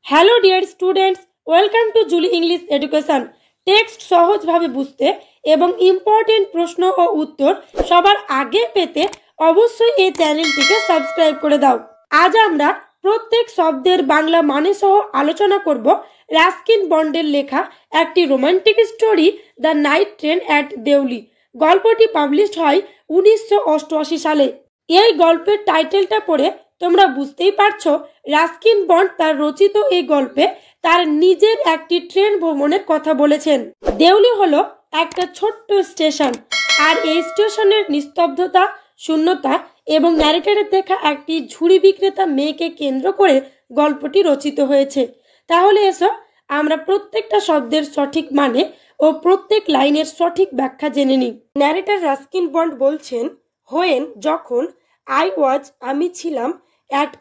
Hello dear students, welcome to Julie English education. Text সহজভাবে বুঝতে এবং ইম্পর্টেন্ট প্রশ্ন ও উত্তর সবার আগে পেতে অবশ্যই এই চ্যানেলটিকে সাবস্ক্রাইব করে দাও। আজ আমরা প্রত্যেক শব্দের বাংলা মানে সহ আলোচনা করব রাস্কিন বন্ডের লেখা একটি romantic story the night train at Deoli. গল্পটি পাবলিশড হয় 1988 সালে। এই গল্পের টাইটেলটা পড়ে তোমরা বুঝতেই পারছো রাস্কিন বন্ড তার রচিত এই গল্পে তার নিজের একটি ট্রেন ভ্রমণের কথা বলেছেন। দেউলি হলো একটা ছোট্ট স্টেশন, আর এই স্টেশনের নিস্তব্ধতা, শূন্যতা এবং ন্যারেটরের দেখা একটি ঝুড়ি বিক্রেতা মেয়েকে কেন্দ্র করে গল্পটি রচিত হয়েছে। তাহলে এসো আমরা প্রত্যেকটা শব্দের সঠিক মানে ও প্রত্যেক লাইনের সঠিক ব্যাখ্যা জেনে নিই। ন্যারেটর রাস্কিন বন্ড বলছেন, হোয়েন যখন আমি ছিলাম অ্যাট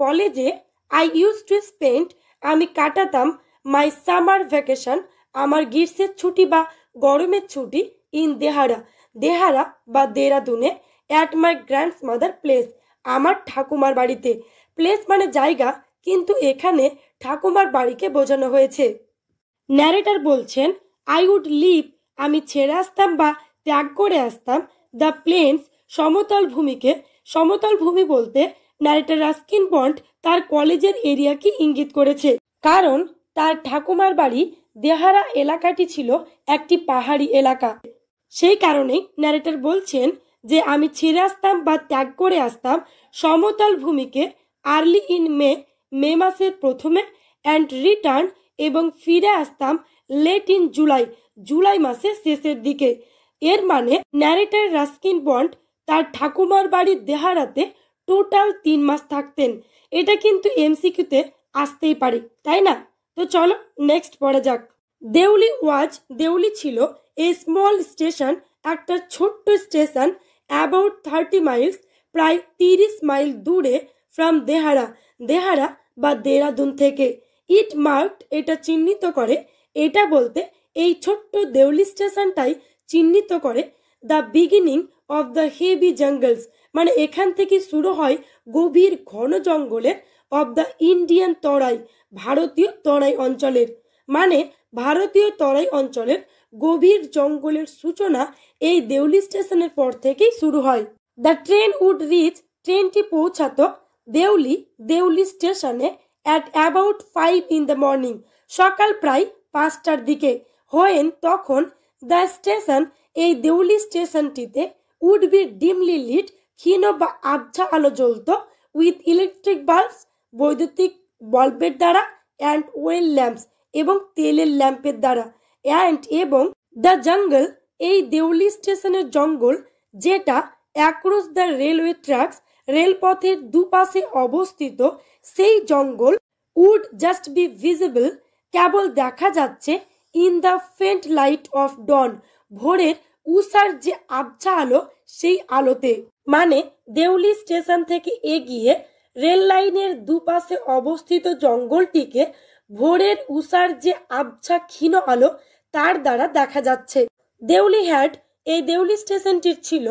কলেজে আই ইউজ টু স্পেন্ড আমি কাটাতাম মাই সামার ভ্যাকেশন আমার গ্রীষ্মের ছুটি বা গরমের ছুটি ইন দেহারা বা দেরাদুনে অ্যাট মাই গ্র্যান্ডমাদার প্লেস আমার ঠাকুমার বাড়িতে। প্লেস মানে জায়গা, কিন্তু এখানে ঠাকুমার বাড়িকে বোঝানো হয়েছে। ন্যারেটর বলছেন, আই উড লিভ আমি ছেড়ে আসতাম বা ত্যাগ করে আসতাম দ্য প্লেন্স সমতল ভূমিকে। সমতল ভূমি বলতে ন্যারেটর রাস্কিন বন্ড তার কলেজের এরিয়াকে ইঙ্গিত করেছে, কারণ তার ঠাকুমার বাড়ি দেহারা এলাকাটি ছিল একটি পাহাড়ি এলাকা। সেই কারণেই ন্যারেটর বলছেন যে আমি ছেড়ে আসতাম বা ত্যাগ করে আসতাম সমতল ভূমিকে আর্লি ইন মে মাসের প্রথমে অ্যান্ড রিটার্ন এবং ফিরে আসতাম লেট ইন জুলাই মাসের শেষের দিকে। এর মানে ন্যারেটর রাস্কিন বন্ড তার ঠাকুমার বাড়ির দেহারাতে টোটাল 3 মাস থাকতেন। এটা কিন্তু এমসিকিউতে আসতেই পারে, তাই না? তো চলো নেক্সট পড়া যাক। দেউলি ছিল এ স্মল স্টেশন, একটা ছোট্ট স্টেশন, অ্যাবাউট 30 মাইলস প্রায় 30 মাইল দূরে ফ্রম দেহারা বা দেরাদুন থেকে। ইট মার্কড এটা চিহ্নিত করে, এটা বলতে এই ছোট্ট দেউলি স্টেশনটাই চিহ্নিত করে the beginning of the heavy jungles, মানে এখান থেকে শুরু হয় গভীর ঘন জঙ্গলের, অফ দ্য ইন্ডিয়ান তরাই ভারতীয় তরাই অঞ্চলের, মানে ভারতীয় তরাই অঞ্চলের গভীর জঙ্গলের সূচনা এই দেউলি স্টেশনের পর থেকেই শুরু হয়। দ্য ট্রেন উড রিচ ট্রেনটি পৌঁছাতো দেউলি স্টেশনে at about 5 in the morning সকাল প্রায় 5টার দিকে। হোয়েন তখন দ্য স্টেশন এই দেউলি স্টেশনটিতে উড বি ডিমলি লিট ক্ষীণ বা আবছা আলো জ্বলত উইথ ইলেকট্রিক বাল্বস বৈদ্যুতিক বাল্বের দ্বারা অ্যান্ড ওয়েল ল্যাম্পস এবং তেলের ল্যাম্পের দ্বারা অ্যান্ড এবং দ্য জঙ্গল এই দেউলি স্টেশনের জঙ্গল, যেটা অ্যাক্রস দ্য রেলওয়ে ট্র্যাকস রেলপথের দুপাশে অবস্থিত, সেই জঙ্গল উড জাস্ট বি ভিজিবল কেবল দেখা যাচ্ছে in the ফেন্ট light of dawn ভোরের উষার যে আবছা আলো সেই আলোতে। মানে দেউলি স্টেশন থেকে এগিয়ে রেল লাইনের দুপাশে অবস্থিত জঙ্গলটিকে ভোরের উষার যে আবছা ক্ষীণ আলো তার দ্বারা দেখা যাচ্ছে। এই দেউলি স্টেশনটির ছিল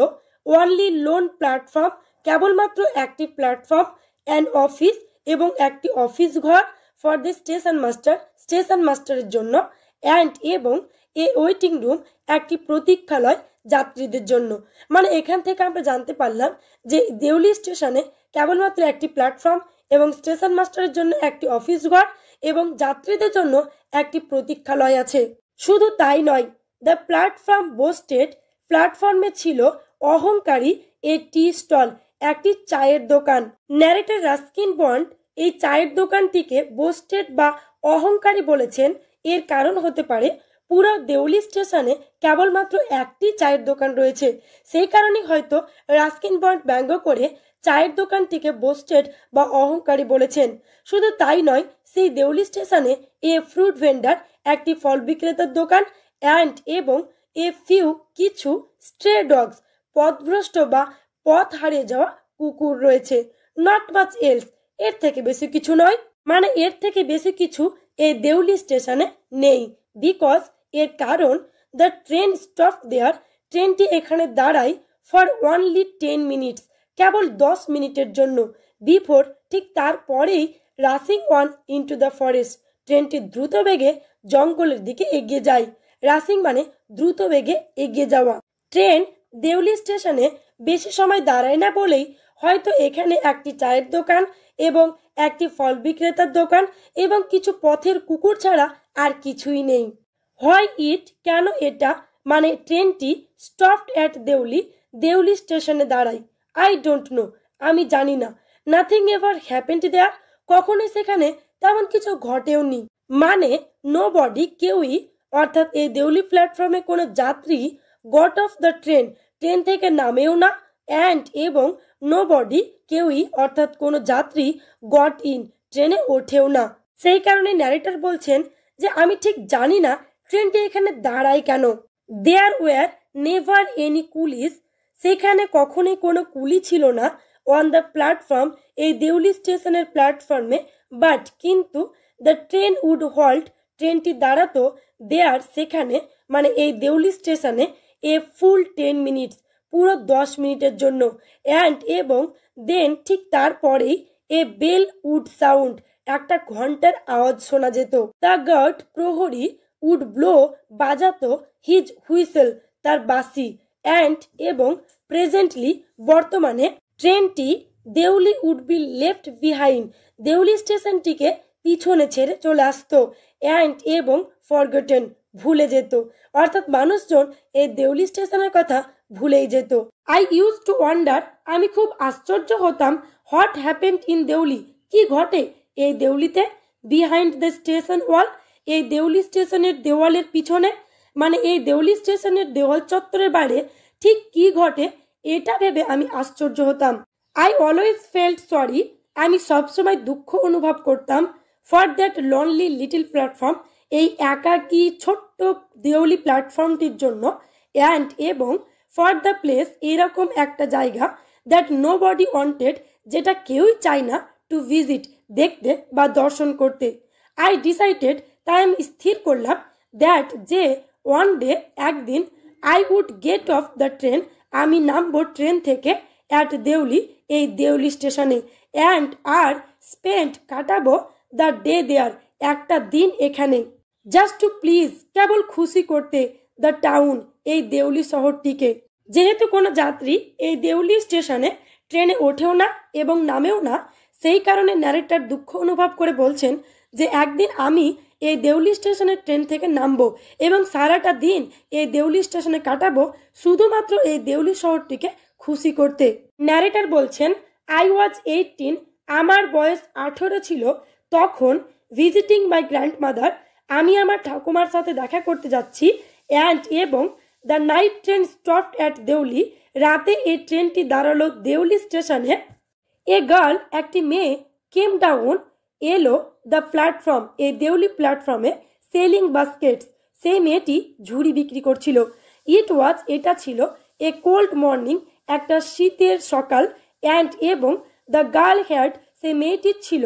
ওয়ানলি লোন প্ল্যাটফর্ম, কেবলমাত্র একটি প্ল্যাটফর্ম, অ্যান্ড অফিস এবং একটি অফিস ঘর ফর দ্য স্টেশন মাস্টারের জন্য, অ্যান্ড এবং এ ওয়েটিং রুম একটি প্রতীক্ষালয় যাত্রীদের জন্য। মানে এখান থেকে আমরা জানতে পারলাম যে দেউলি স্টেশনে কেবলমাত্র একটি প্ল্যাটফর্ম এবং স্টেশন মাস্টারের জন্য একটি অফিস ঘর এবং যাত্রীদের জন্য একটি প্রতীক্ষালয় আছে। শুধু তাই নয়, দ্য প্ল্যাটফর্মে ছিল অহংকারী এ টি স্টল একটি চায়ের দোকান। ন্যারেটর রাস্কিন বন্ড এই চায়ের দোকানটিকে বোস্টেড বা অহংকারী বলেছেন। এর কারণ হতে পারে পুরো দেউলি স্টেশনে কেবলমাত্র একটি চায়ের দোকান রয়েছে, সেই কারণেই হয়তো রাস্কিন বন্ড ব্যঙ্গ করে চায়ের দোকানটিকে বোস্টেড বা অহংকারী বলেছেন। শুধু তাই নয়, সেই দেউলি স্টেশনে এ ফ্রুট ভেন্ডার একটি ফল বিক্রেতার দোকান, অ্যান্ড এবং কিছু স্ট্রে ডগস পথভ্রষ্ট বা পথ হারিয়ে যাওয়া কুকুর রয়েছে। নট মাচ এলস এর থেকে বেশি কিছু নয়, মানে এর থেকে বেশি কিছু এই দেউলি স্টেশনে নেই। বিকজ এর কারণ দ্য ট্রেন স্টপ দেয়ার ট্রেনটি এখানে দাঁড়ায় ফর অনলি 10 মিনিটস কেবল 10 মিনিটের জন্য। বিফোর ঠিক তারপরেই rushing on into the forest. ট্রেনটি দ্রুত বেগে জঙ্গলের দিকে এগিয়ে যায়। রাশিং মানে দ্রুত বেগে এগিয়ে যাওয়া। ট্রেন দেউলি স্টেশনে বেশি সময় দাঁড়ায় না বলেই হয়তো এখানে একটি চায়ের দোকান এবং একটি ফল বিক্রেতার দোকান এবং কিছু পথের কুকুর ছাড়া আর কিছুই নেই। হয় ইট কেন এটা মানে ট্রেনটি স্টপড অ্যাট দেউলি, দেউলি স্টেশনে দাঁড়ায়। আই ডোন্ট নো, আমি জানি না। নাথিং এভার হ্যাপেন্ড দেয়ার, কখনোই সেখানে তেমন কিছু ঘটেওনি। মানে নো বডি, কেউই, অর্থাৎ এই দেউলি প্ল্যাটফর্মে কোনো যাত্রী got off the train, train থেকে নামেও না, অ্যান্ড এবং নো বডি, কেউই, অর্থাৎ কোনো যাত্রী গট ইন, ট্রেনে ওঠেও না। সেই কারণে ন্যারেটর বলছেন যে আমি ঠিক জানি না ট্রেনটি এখানে দাঁড়ায় কেন। There were never any coolies, সেখানে কখনোই কোনো কুলি ছিল না। অন দ্য প্ল্যাটফর্ম, এই দেউলি স্টেশনের প্ল্যাটফর্মে, বাট কিন্তু দ্য ট্রেন উড হল্ট, ট্রেনটি দাঁড়াতো দেয়ার সেখানে মানে এই দেউলি স্টেশনে এ ফুল 10 মিনিটস, পুরো 10 মিনিটের জন্য। অ্যান্ড এবং দেন ঠিক তারপরেই এ বেল উড সাউন্ড, একটা ঘন্টার আওয়াজ শোনা যেত। দ্য গার্ড, প্রহরী, উড ব্লো, বাজাতো, হিজ হুইসেল, তার বাঁশি। অ্যান্ড এবং প্রেজেন্টলি, বর্তমানে, ট্রেনটি Deoli would be left behind, Deoli স্টেশনটিকে পিছনে ছেড়ে চলে আসতো। অ্যান্ড এবং ফরগটেন, ভুলে যেত, অর্থাৎ মানুষজন এই দেউলি স্টেশনের কথা ভুলেই যেত। আই ইউজ টু ওয়ান্ডার, আমি খুব আশ্চর্য হতাম। হোয়াট হ্যাপেন্ড ইন দেউলি, কি ঘটে এই দেউলিতে। বিহাইন্ড দ্য স্টেশন ওয়াল, এই দেউলি স্টেশনের দেওয়ালের পিছনে, মানে এই দেউলি স্টেশনের দেওয়াল চত্বরের বাইরে ঠিক কি ঘটে এটা ভেবে আমি আশ্চর্য হতাম। আই অলওয়েজ ফেল্ট সরি, আমি সবসময় দুঃখ অনুভব করতাম। For that lonely little platform, এই একাকী ছোট্ট দেউলি প্ল্যাটফর্মটির জন্য। অ্যান্ড এবং ফর দ্য প্লেস, এরকম একটা জায়গা, দ্যাট নো বডি ওয়ান্টেড, যেটা কেউই চায় না, টু ভিজিট, দেখতে বা দর্শন করতে। আই ডিসাইডেড, তাই আমি স্থির করলাম, দ্যাট যে ওয়ান ডে, একদিন, I would get off the train, আমি নামবো ট্রেন থেকে, অ্যাট দেউলি, এই দেউলি স্টেশনে। অ্যান্ড আর স্পেন্ড, কাটাবো, দ্য ডে দেয়ার, একটা দিন এখানে। জাস্ট টু প্লিজ, কেবল খুশি করতে, দ্য টাউন, এই দেউলি শহরটিকে। যেহেতু কোনো যাত্রী এই দেউলি স্টেশনে ট্রেনে ওঠেও না এবং নামেও না, সেই কারণে ন্যারেটর দুঃখ অনুভব করে বলছেন যে একদিন আমি এই দেউলি স্টেশনের ট্রেন থেকে নামবো এবং সারাটা দিন এই দেউলি স্টেশনে কাটাবো শুধুমাত্র এই দেউলি শহরটিকে খুশি করতে। ন্যারেটর বলছেন আই ওয়াজ 18, আমার বয়স 18 ছিল তখন। ভিজিটিং মাই গ্র্যান্ডমাদার, আমি আমার ঠাকুমার সাথে দেখা করতে যাচ্ছি। অ্যান্ড এবং the night train stopped at Deoli, রাতে এই ট্রেনটি দাঁড়ালো দেউলি স্টেশনে। এ গার্ল, একটি মেয়ে, কেম ডাউন, এলো, দ্য প্ল্যাটফর্ম, এই দেউলি প্ল্যাটফর্মে, সেলিং বাস্কেটস, সেই মেয়েটি ঝুড়ি বিক্রি করছিল। ইট ওয়াজ, এটা ছিল, এ কোল্ড মর্নিং, একটা শীতের সকাল। অ্যান্ড এবং দ্য গার্ল হ্যাড, সেই মেয়েটির ছিল,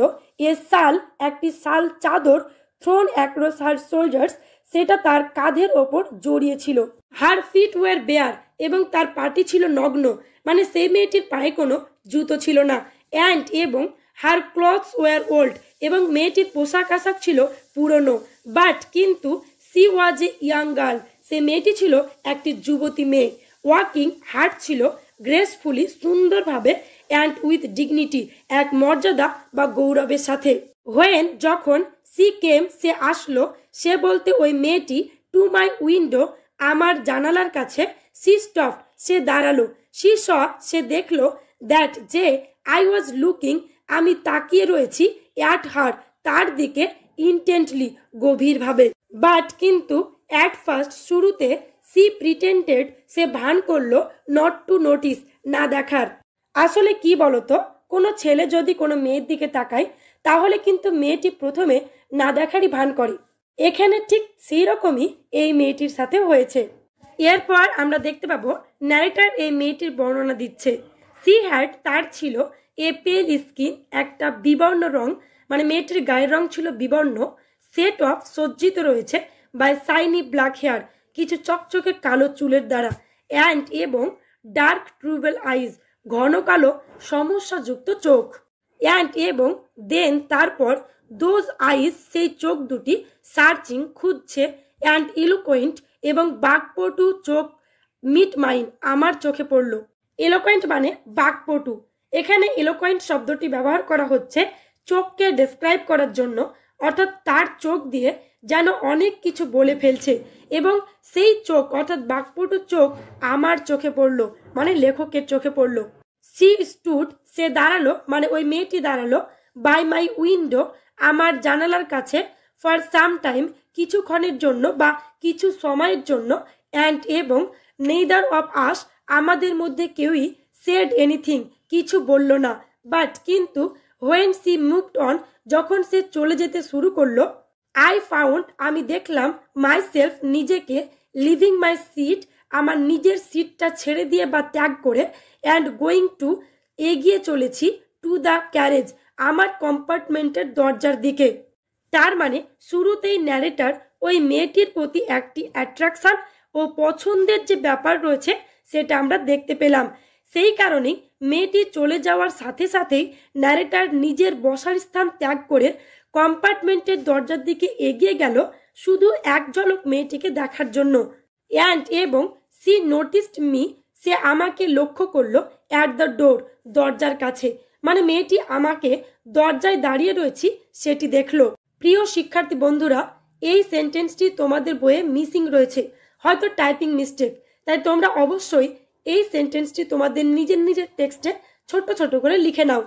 এ শাল, একটি শাল চাদর, থ্রোন অ্যাক্রস হার শোল্ডার্স, সেটা তার কাঁধের ওপর জড়িয়েছিল। হার ফিট ওয়ার বেয়ার, এবং তার পাটি ছিল নগ্ন, মানে সেই মেয়েটির পায়ে কোনো জুতো ছিল না। অ্যান্ড এবং হার ক্লথস ওয়ার ওল্ড, এবং মেয়েটির পোশাক আশাক ছিল পুরনো। বাট কিন্তু she was a young girl, সে মেয়েটি ছিল একটি যুবতী মেয়ে। ওয়াকিং, হাঁটছিল, গ্রেসফুলি, সুন্দরভাবে, অ্যান্ড উইথ ডিগনিটি, এক মর্যাদা বা গৌরবের সাথে। হোয়েন, যখন, সি কেম, সে আসলো, সে বলতে ওই মেয়েটি, টু মাই উইন্ডো, আমার জানালার কাছে, সি স্টপ, সে দাঁড়ালো, সি স, সে দেখলো, দ্যাট, যে, আই ওয়াজ লুকিং, আমি তাকিয়ে রয়েছি, অ্যাট হার, তার দিকে, ইন্টেন্টলি, গভীরভাবে। বাট কিন্তু, অ্যাট ফার্স্ট, শুরুতে, সি প্রিটেন্ডেড, সে ভান করলো, নট টু নোটিস, না দেখার। আসলে কি বলতো, কোনো ছেলে যদি কোনো মেয়ের দিকে তাকায় তাহলে কিন্তু মেয়েটি প্রথমে না দেখারই ভান করে। এখানে ঠিক সেই রকমই এই মেয়েটির সাথে হয়েছে। এরপর আমরা দেখতে পাবো ন্যারেটর এই মেয়েটির বর্ণনা দিচ্ছে। সি হ্যাড, তার ছিল, এ পেল স্কিন, একটা বিবর্ণ রং, মানে মেয়েটির গায়ের রং ছিল বিবর্ণ। সেট অফ, সজ্জিত রয়েছে, বাই শাইনি ব্ল্যাক হেয়ার, কিছু চকচকে কালো চুলের দ্বারা। অ্যান্ড এবং ডার্ক ট্রুবেল আইজ, ঘন কালো সমস্যাযুক্ত চোখ। অ্যান্ড এবং দেন তারপর দোজ আইস সেই চোখ দুটি সার্চিং খুঁজছে অ্যান্ড ইলোকোয়েন্ট এবং বাকপটু চোখ মিট মাইন আমার চোখে পড়ল। এলোকোয়েন্ট মানে বাকপটু। এখানে এলোকোয়েন্ট শব্দটি ব্যবহার করা হচ্ছে চোখকে ডেসক্রাইব করার জন্য, অর্থাৎ তার চোখ দিয়ে যেন অনেক কিছু বলে ফেলছে এবং সেই চোখ অর্থাৎ বাকপটু চোখ আমার চোখে পড়লো মানে লেখকের চোখে পড়লো। সি স্টুড সে দাঁড়ালো মানে ওই মেয়েটি দাঁড়ালো বাই মাই উইন্ডো আমার জানালার কাছে ফর সাম টাইম কিছুক্ষণের জন্য বা কিছু সময়ের জন্য অ্যান্ড এবং নেইদার অফ আস আমাদের মধ্যে কেউই সেড এনিথিং কিছু বলল না, বাট কিন্তু হোয়েন সি মুভড অন যখন সে চলে যেতে শুরু করলো আই ফাউন্ড আমি দেখলাম মাই সেলফ নিজেকে লিভিং মাই সিট আমার নিজের সিটটা ছেড়ে দিয়ে বা ত্যাগ করে অ্যান্ড গোয়িং টু এগিয়ে চলেছি টু দ্য ক্যারেজ আমার কম্পার্টমেন্টের দরজার দিকে। তার মানে শুরুতেই ন্যারেটার ওই মেয়েটির প্রতি একটি অ্যাট্রাকশন ও পছন্দের যে ব্যাপার রয়েছে সেটা আমরা দেখতে পেলাম। সেই কারণেই মেয়েটি চলে যাওয়ার সাথে সাথেই ন্যারেটার নিজের বসার স্থান ত্যাগ করে কম্পার্টমেন্টের দরজার দিকে এগিয়ে গেল শুধু এক ঝলক মেয়েটিকে দেখার জন্য। অ্যান্ড এবং সি নোটিসড মি সে আমাকে লক্ষ্য করলো অ্যাট দ্য ডোর দরজার কাছে, মানে মেয়েটি আমাকে দরজায় দাঁড়িয়ে রয়েছি সেটি দেখলো। প্রিয় শিক্ষার্থী বন্ধুরা, এই সেন্টেন্সটি তোমাদের বইয়ে মিসিং রয়েছে, হয়তো টাইপিং মিস্টেক, তাই তোমরা অবশ্যই এই সেন্টেন্সটি তোমাদের নিজের নিজের টেক্সটে ছোট ছোট করে লিখে নাও।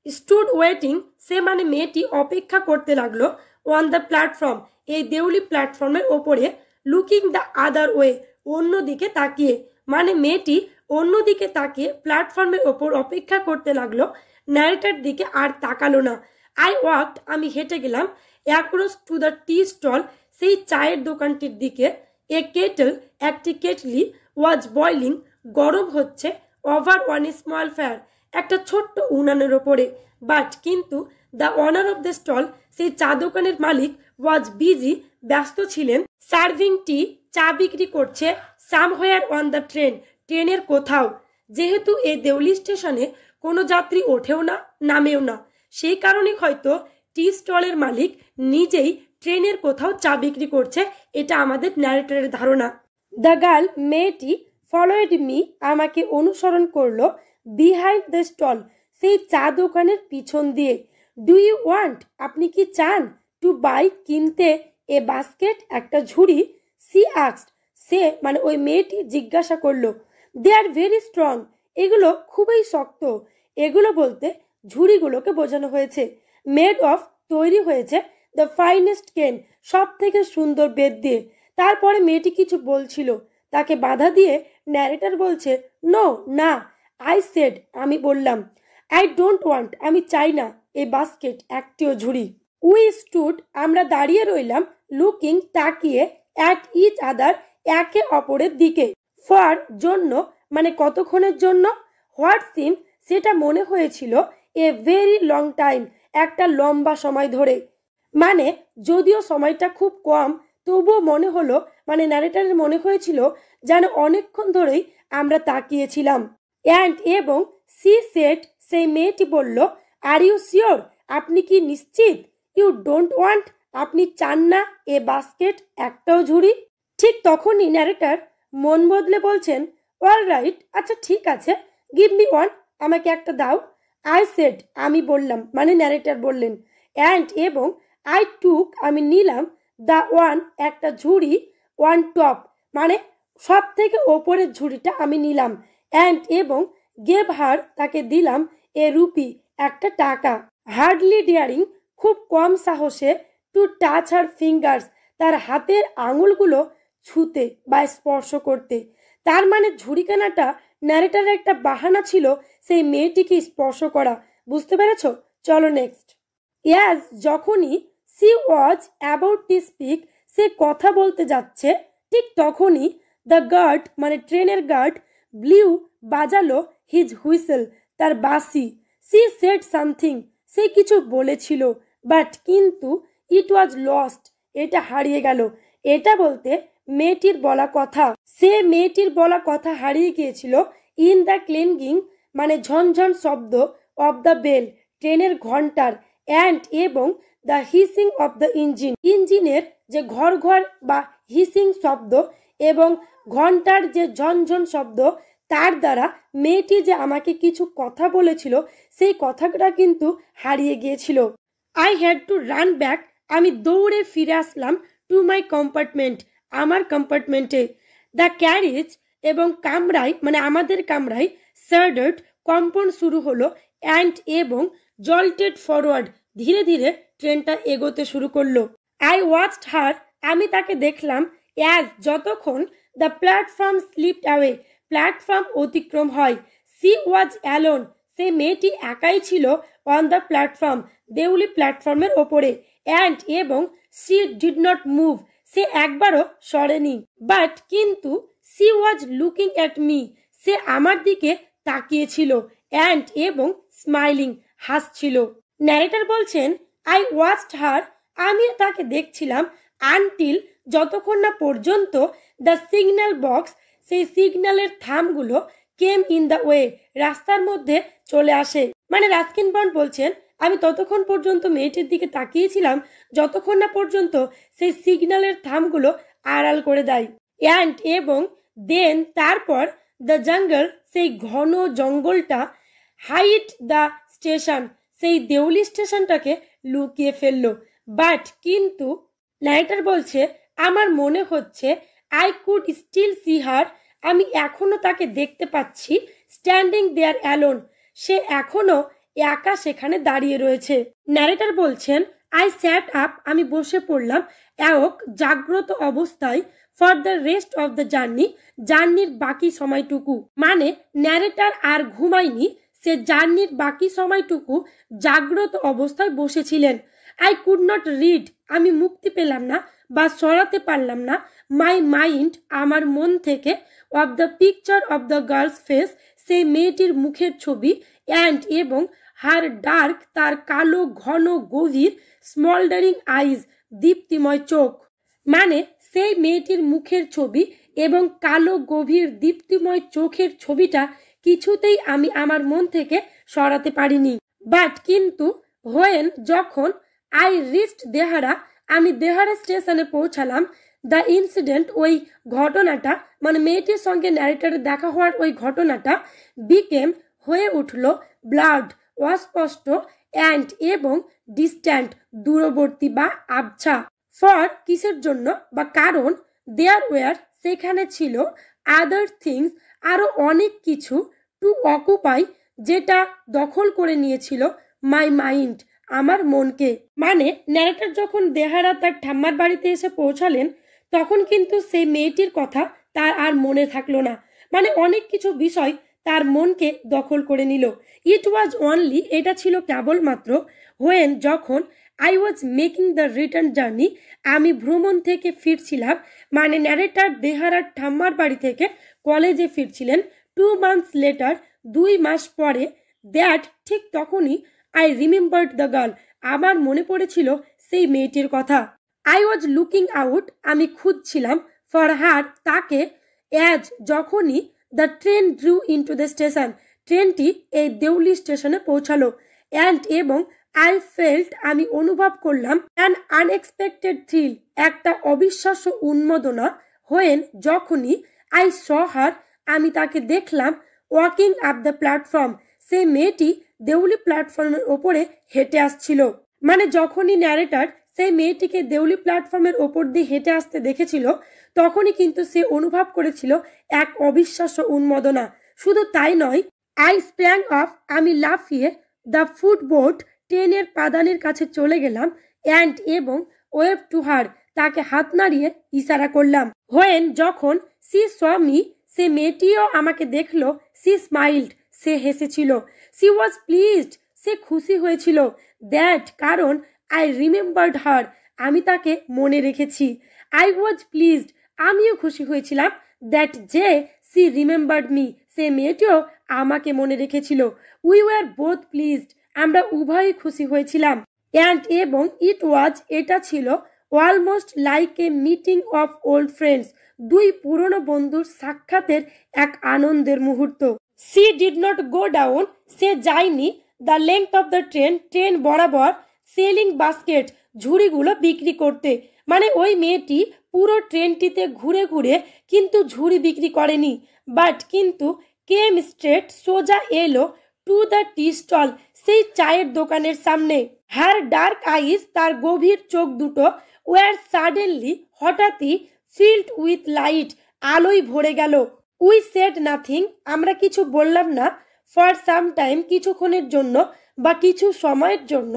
স্টুড ওয়েটিং সে মানে মেয়েটি অপেক্ষা করতে লাগলো অন দ্য প্ল্যাটফর্ম এই দেউলি প্ল্যাটফর্মের ওপরে লুকিং দ্য আদার ওয়ে অন্যদিকে তাকিয়ে, মানে মেয়েটি অন্যদিকে তাকিয়ে প্ল্যাটফর্মের ওপর অপেক্ষা করতে লাগলো, ন্যারেটার দিকে আর তাকালো না। আই ওয়াকড আমি হেঁটে গেলাম across to the tea stall সেই চায়ের দোকানটির দিকে। এ কেটল একটি কেটলি ওয়াজ বয়লিং গরম হচ্ছে ওভার ওয়ান স্মল ফায়ার একটা ছোট্ট উনানের ওপরে, বাট কিন্তু the owner of the stall সেই চা দোকানের মালিক ওয়াজ বিজি ব্যস্ত ছিলেন সার্ভিং টি চা বিক্রি করছে সামহোয়ার অন দ্য ট্রেন ট্রেনের কোথাও। যেহেতু এই দেউলি স্টেশনে কোনো যাত্রী ওঠেও না নামেও না, সেই কারণে হয়তো টি স্টলের মালিক নিজেই ট্রেনের কোথাও চা বিক্রি করছে, এটা আমাদের ন্যারেটরের ধারণা। দ্য গার্ল মেয়েটি ফলোয়েড মি আমাকে অনুসরণ করলো বিহাইন্ড দ্য স্টল সেই চা দোকানের পিছন দিয়ে। ডু ইউ ওয়ান্ট আপনি কি চান টু বাই কিনতে এ বাস্কেট একটা ঝুড়ি। সি আস্কড সে মানে ওই মেয়েটি জিজ্ঞাসা করলো। দে আর ভেরি স্ট্রং এগুলো খুবই শক্ত, এগুলো বলতে ঝুড়িগুলোকে বোঝানো হয়েছে। মেড অফ তৈরি হয়েছে দ্য ফাইনেস্ট কেন সব থেকে সুন্দর বেত দিয়ে। তারপরে মেয়েটি কিছু বলছিল, তাকে বাধা দিয়ে ন্যারেটর বলছে নো না। আই সেড আমি বললাম আই ডোন্ট ওয়ান্ট আমি চাই না এ বাস্কেট একটিও ঝুড়ি। উই স্টুড আমরা দাঁড়িয়ে রইলাম লুকিং তাকিয়ে অ্যাট ইচ আদার একে অপরের দিকে। ফর জন্য মানে কতক্ষণের জন্য। হোয়াট সিম সেটা মনে হয়েছিল এ ভেরি লং টাইম একটা লম্বা সময় ধরে, মানে যদিও সময়টা খুব কম তবুও মনে হলো মানে ন্যারেটরের মনে হয়েছিল যেন অনেকক্ষণ ধরেই আমরা তাকিয়েছিলাম। অ্যান্ড এবং সি সেড সেই মেয়েটি বলল আর ইউ শিওর আপনি কি নিশ্চিত। ইউ ডোন্ট ওয়ান্ট আপনি চান না এ বাস্কেট একটাও ঝুড়ি। ঠিক তখনই ন্যারেটর মন বদলে বলছেন অল রাইট আচ্ছা ঠিক আছে, গিভ মি ওয়ান আমাকে একটা দাও। আই সেড আমি বললাম মানে ন্যারেটর বললেন। অ্যান্ড এবং আই টুক আমি নিলাম দ্য ওয়ান একটা ঝুড়ি ওয়ান টপ মানে সব থেকে ওপরের ঝুড়িটা আমি নিলাম। অ্যান্ড এবং গেভ হার তাকে দিলাম এ রুপি একটা টাকা। হার্ডলি ডিয়ারিং খুব কম সাহসে টু টাচ হার ফিঙ্গার্স তার হাতের আঙুলগুলো ছুতে বা স্পর্শ করতে। তার মানে ঝুড়ি কেনাটা ন্যারেটারের একটা বাহানা ছিল সেই মেয়েটিকে স্পর্শ করা। বুঝতে পেরেছ? চলো নেক্সট। ইয়াজ যখনই she was about to speak সে কথা বলতে যাচ্ছে ঠিক তখনই দ্য গার্ড মানে ট্রেনের গার্ড ব্লিউ বাজালো হিজ হুইসেল তার বাঁশি। সি সেড সামথিং সে কিছু বলেছিল, বাট কিন্তু ইট ওয়াজ লস্ট এটা হারিয়ে গেল। এটা বলতে মেয়েটির বলা কথা, সে মেয়েটির বলা কথা হারিয়ে গিয়েছিল ইন দ্য ক্লিঙ্গিং মানে ঝনঝন শব্দ অব দ্য বেল ট্রেনের ঘন্টার অ্যান্ড এবং the hissing of the engine, ইঞ্জিনের যে ঘর ঘর বা হিসিং শব্দ এবং ঘন্টার যে ঝনঝন শব্দ, তার দ্বারা মেয়েটি যে আমাকে কিছু কথা বলেছিল সেই কথাটা কিন্তু হারিয়ে গিয়েছিল। I had to run back, আমি দৌড়ে ফিরে আসলাম টু মাই কম্পার্টমেন্ট, আমার কম্পার্টমেন্টে। দ্য ক্যারেজ এবং কামরায় মানে আমাদের কামরায় সার্ডার্ড কম্পন শুরু হলো অ্যান্ড এবং জল্টেড ফরওয়ার্ড, ধীরে ধীরে ট্রেনটা এগোতে শুরু করলো। আই ওয়াচড হার, আমি তাকে দেখলাম অ্যাজ যতক্ষণ the platform slipped away, platform অতিক্রম হয়। সি ওয়াজ অ্যালোন, সে মেয়েটি একাই ছিল অন দ্য প্ল্যাটফর্ম, দেউলি প্ল্যাটফর্মের ওপরে। অ্যান্ড এবং সি ডিড নট মুভ, সে একবারও সরেনি। বাট কিন্তু she was looking at me, সে আমার দিকে তাকিয়েছিল। অ্যান্ড এবং স্মাইলিং, হাসছিল। ন্যারেটর বলছেন আই ওয়াচড হার, আমি তাকে দেখছিলাম আনটিল যতক্ষণ না পর্যন্ত দ্য সিগন্যাল বক্স, সেই সিগন্যালের থামগুলো কেম ইন দ্য ওয়ে, রাস্তার মধ্যে চলে আসে। মানে রাস্কিন বন্ড বলছেন আমি ততক্ষণ পর্যন্ত মেয়েটির দিকে তাকিয়েছিলাম যতক্ষণ না পর্যন্ত সেই সিগন্যালের থামগুলো আড়াল করে দেয়। অ্যান্ড এবং দেন তারপর দ্য জঙ্গল, সেই ঘন জঙ্গলটা, হাইড দ্য স্টেশন, সেই দেউলি স্টেশনটাকে লুকিয়ে ফেললো। বাট কিন্তু নাইটার বলছে আমার মনে হচ্ছে আই কুড স্টিল সি হার, আমি এখনো তাকে দেখতে পাচ্ছি স্ট্যান্ডিং দেয়ার অ্যালোন, সে এখনো একা সেখানে দাঁড়িয়ে রয়েছে। ন্যারেটর বলছেন আই স্যাট আপ, আমি বসে পড়লাম অ্যাওক, জাগ্রত অবস্থায়, for the rest of the journey, জার্নির বাকি সময়টুকু। মানে ন্যারেটর আর ঘুমায়নি, সে জার্নির বাকি সময়টুকু জাগ্রত অবস্থায় বসেছিলেন। আই কুড নট রিড, আমি মুক্তি পেলাম না বা সরাতে পারলাম না মাই মাইন্ড, আমার মন থেকে, of the picture of the girls face, সেই মেয়েটির মুখের ছবি, অ্যান্ড এবং হার ডার্ক, তার কালো ঘন গভীর, স্মল্ডারিং আইজ, দীপ্তিময় চোখ। মানে সেই মেয়েটির মুখের ছবি এবং কালো গভীর দীপ্তিময় চোখের ছবিটা কিছুতেই আমি আমার মন থেকে সরাতে পারিনি। বাট কিন্তু হোয়েন, যখন আই রিচড দেহারা, আমি দেহারা স্টেশনে পৌঁছালাম, দ্য ইনসিডেন্ট, ওই ঘটনাটা মানে মেয়েটির সঙ্গে ন্যারেটরের দেখা হওয়ার ওই ঘটনাটা, বিকেম, হয়ে উঠল, ব্লাড, অস্পষ্ট, অ্যান্ড এবং ডিস্ট্যান্ট, দূরবর্তী বা আবছা। ফর, কিসের জন্য বা কারণ, দেয়ার ওয়ার, সেখানে ছিল, আদার থিংস, আরো অনেক কিছু, টু অকুপাই, যেটা দখল করে নিয়েছিল, মাই মাইন্ড, আমার মনকে। মানে ন্যারেটর যখন দেহারা তার ঠাম্মার বাড়িতে এসে পৌঁছালেন তখন কিন্তু সেই মেয়েটির কথা তার আর মনে থাকলো না। মানে অনেক কিছু বিষয় তার মনকে দখল করে নিল। ইট ওয়াজ অনলি, এটা ছিল কেবলমাত্র, হোয়েন, যখন I was making the return journey, আমি ভ্রমণ থেকে ফিরছিলাম। মানে ন্যারেটর দেহারার ঠাম্মার বাড়ি থেকে কলেজে ফিরছিলেন 2 months লেটার, 2 মাস পরে। দ্যাট, ঠিক তখনই, আই রিমেম্বার্ড দ্য গার্ল, আমার মনে পড়েছিল সেই মেয়েটির কথা। আই ওয়াজ লুকিং আউট, আমি খুঁজছিলাম, ফর হার, তাকে, অ্যাজ, যখনই the train drew into the station, ট্রেনটি এই দেউলি স্টেশনে পৌঁছালো। অ্যান্ড এবং আই ফেল্ট, আমি অনুভব করলাম, অ্যান আনএক্সপেক্টেড থ্রিল, একটা অবিশ্বাস্য উন্মাদনা। হোয়েন, যখনই আই স হার, আমি তাকে দেখলাম, ওয়াকিং আপ দ্য প্ল্যাটফর্ম, সে মেয়েটি দেউলি প্ল্যাটফর্মের ওপরে হেঁটে আসছিল। মানে যখনই ন্যারেটর সেই মেয়েটিকে দেউলি প্ল্যাটফর্মের ওপর দিয়ে হেঁটে আসতে দেখেছিল তখনই কিন্তু সে অনুভব করেছিল এক অবিশ্বাস্য উন্মাদনা। শুধু তাই নয়, আই স্প্র্যাং অফ, আমি লাফিয়ে, দ্য ফুটবোর্ড, ট্রেনের পাদানের কাছে চলে গেলাম, অ্যান্ড এবং ওয়েভ টু হার, তাকে হাত নাড়িয়ে ইশারা করলাম। হোয়েন, যখন সি স মি, সে মেয়েটিও আমাকে দেখলো, সি স্মাইল্ড, সে হেসেছিল, সি ওয়াজ প্লিজড, সে খুশি হয়েছিল, দ্যাট, কারণ, আই রিমেম্বার্ড হার, আমি তাকে মনে রেখেছি, আই ওয়াজ প্লিজড, আমিও খুশি হয়েছিলাম, দ্যাট, যে, সি রিমেম্বার্ড মি, সে মেয়েটিও আমাকে মনে রেখেছিল, উই ওয়ার বোথ প্লিজড, আমরা উভয়ই খুশি হয়েছিলাম, অ্যান্ড এবং ইট ওয়াজ, এটা ছিল, almost like a meeting of old friends, দুই পুরনো বন্ধুর সাক্ষাতের এক আনন্দের মুহূর্ত। She did not go down, সে যায়নি, the length of the train, train বরাবর, সেলিং বাস্কেট, ঝুড়িগুলো বিক্রি করতে। মানে ওই মেয়েটি পুরো ট্রেনটিতে ঘুরে ঘুরে কিন্তু ঝুড়ি বিক্রি করেনি, বাট কিন্তু কেম স্ট্রেট, সোজা এলো টু দ্য টি স্টল, সেই চায়ের দোকানের সামনে। হার ডার্ক আইস, তার গভীর চোখ দুটো, ওয়ার সাডেনলি, হঠাৎই, ফিল্ড উইথ লাইট, আলোয় ভরে গেল। উই সেড নাথিং, আমরা কিছু বললাম না, ফর সাম টাইম, কিছুক্ষণের জন্য বা কিছু সময়ের জন্য,